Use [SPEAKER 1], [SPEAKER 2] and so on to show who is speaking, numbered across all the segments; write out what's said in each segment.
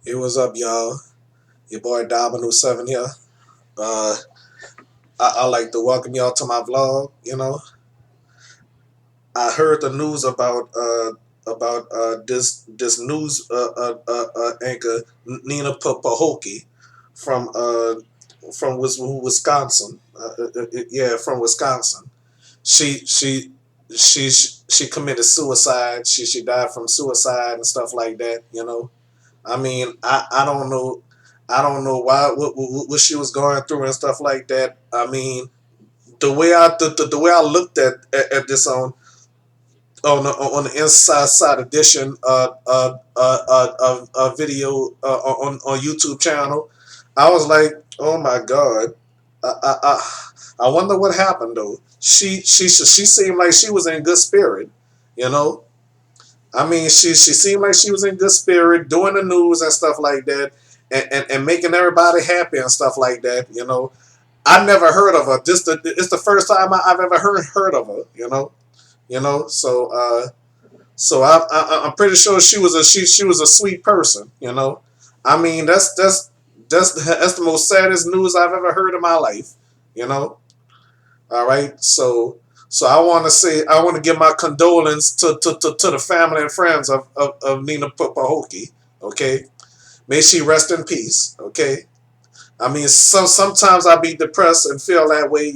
[SPEAKER 1] Hey, what's up, y'all? Your boy Dominoes 7 here. Uh, I like to welcome y'all to my vlog. I heard the news about this news anchor Nina Pahoki from Wisconsin. Yeah, from Wisconsin. She she she committed suicide. She died from suicide and stuff like that. I mean, I don't know. I don't know why what she was going through and stuff like that. I mean, the way I looked at this on the inside side edition video on YouTube channel, I was like, oh my god, I I, I wonder what happened though. She seemed like she was in good spirit, you know. I mean, she seemed like she was in good spirit, doing the news and stuff like that, and making everybody happy and stuff like that. I never heard of her. It's the first time I've ever heard of her. So I'm pretty sure she was a sweet person. I mean, that's the most saddest news I've ever heard in my life. You know. All right. So I want to give my condolence to the family and friends of Nina Pahoki. Okay. May she rest in peace. Okay. I mean, sometimes I be depressed and feel that way.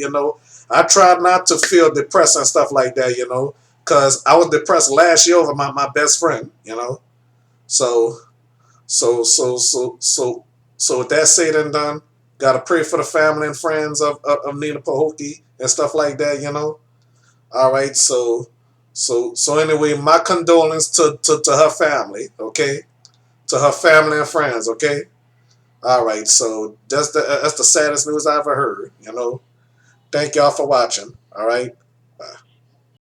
[SPEAKER 1] I try not to feel depressed and stuff like that. Because I was depressed last year over my best friend. So so with that said and done, gotta pray for the family and friends of Nina Pahoki and stuff like that. All right, so anyway, my condolence to her family, okay? To her family and friends, okay? All right, so that's the saddest news I ever heard. Thank y'all for watching. All right, bye.